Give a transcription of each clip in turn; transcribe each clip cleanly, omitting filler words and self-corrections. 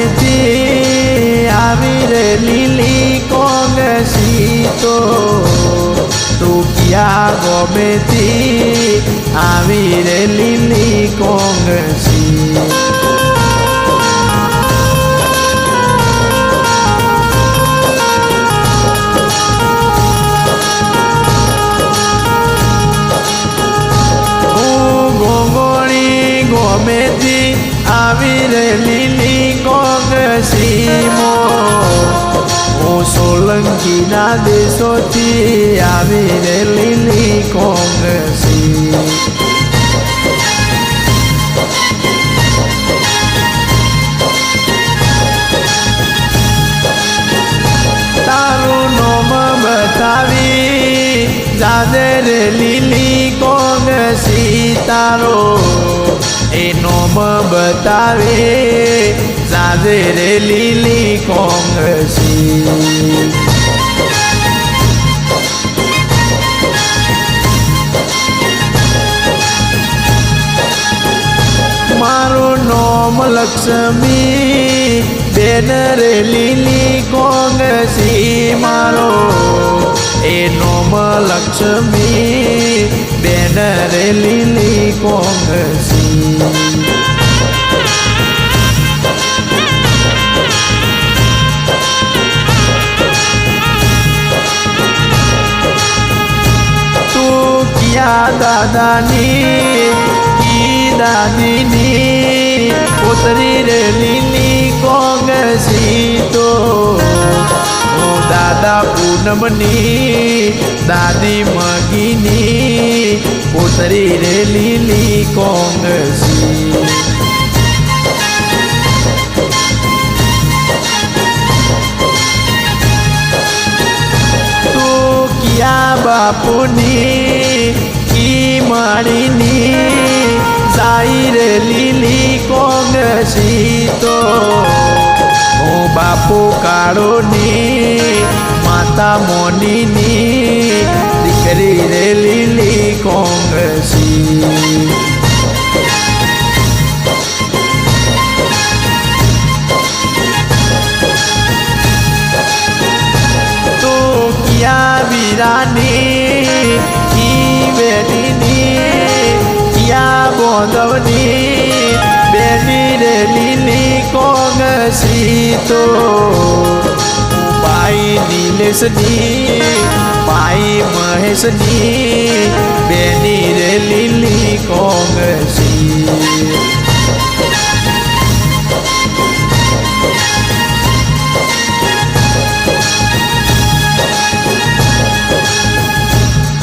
ગમેથી આવી રે લીલી કોંગસી તો તું ક્યાં ગમેથી આવી રે લીલી કોંગસી ગમેથી આવી રે લીલી કોંગસીમો હું સોલંકીના દેશોથી આવી રે લીલી કોંગસી તારું નોમ બતાવી જાદે રે લીલી કોંગસી તારો એ નોમ બતાવે જાદે રે લીલી કોંગસી મારું નોમ લક્ષ્મી બેન રે લીલી કોંગસી મારો એ નોમ લક્ષ્મી બેન રે લીલી કોંગસી તું ક્યાં દાદાની કી દાદીની પુત્રી રે લીલી કોંગસી તો દાદા પૂનમની દાદી મગીની પુત્રી રે લીલી કોંગસી તું ક્યાં બાપુની કી માળીની સાઈ રે લીલી કોંગસી તો હું બાપુ કાળોની માતા મોનીની દીકરી રે લીલી કોંગસી તું ક્યાં વીરાની કી બેટીની ક્યાં બોંધવની બેની રે લીલી કોંગસી તો ભાઈ નીલેશની ભાઈ મહેશની બેની રે લીલી કોંગસી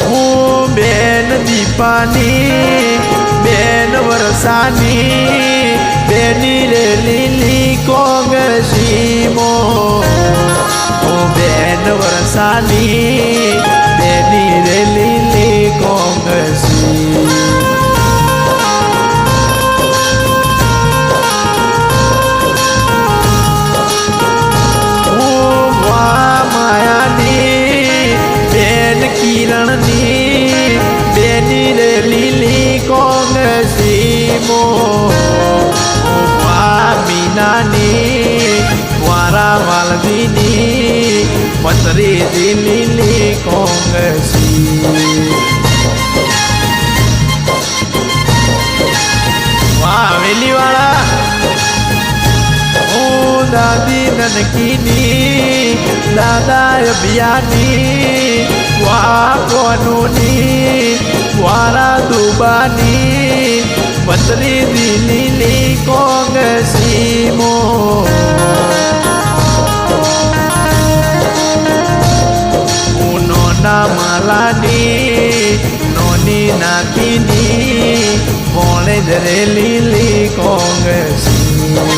હું બેન દીપાની બેન વરસાની બેની રે લીલી કોંગસીમો હું બેન વરસાની બેની રે લીલી કોંગસી હું માયાની બેન કિરણની બેની રે લીલી કોંગસીમો મીનાની વારા વાલવીની પતરી રે લીલી કોંગસી વાહ વેલીવાળા હું દાદી નનકીની દાદા અભિયાની વાહ કોનુની વારા દુબાની પતરી રે લીલી કોંગસીમો નોના માલાની નોની નાતીની કોણે રે લીલી કોંગસી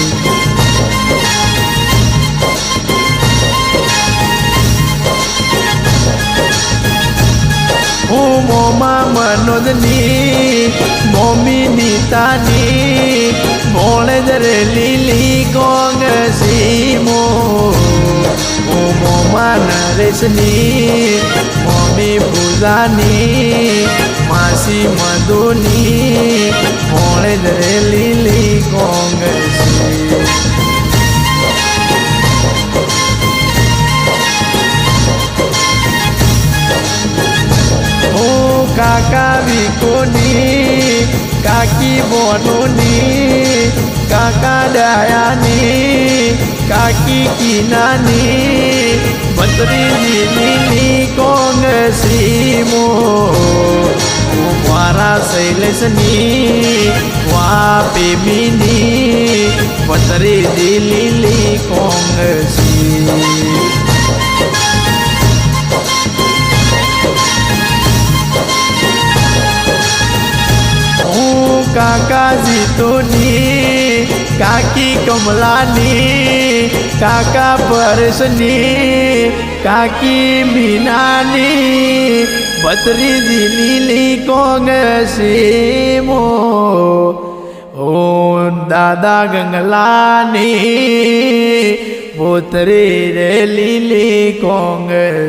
હું મોમા મનોજની મોમી નીતાની મોણે રે લીલી કોંગસી મો મોમા નરેશની મોમી પૂજાની માસી મધુની મોણે રે લીલી કોંગસી જીતુની કાકી બોનુની કાકા ડાયાની કાકી કીનાની ભત્રીજીની કોંગસીમો મારા શૈલેષની વાપેમીની ભત્રીજી લીલી કોંગસી કાકા જીતુની કાકી કમલાની કાકા પરેશની કાકી મીનાની ભત્રીજી લીલી કોંગસીમો ઓ દાદા ગંગલાની પુત્રી રે લીલી કોંગસી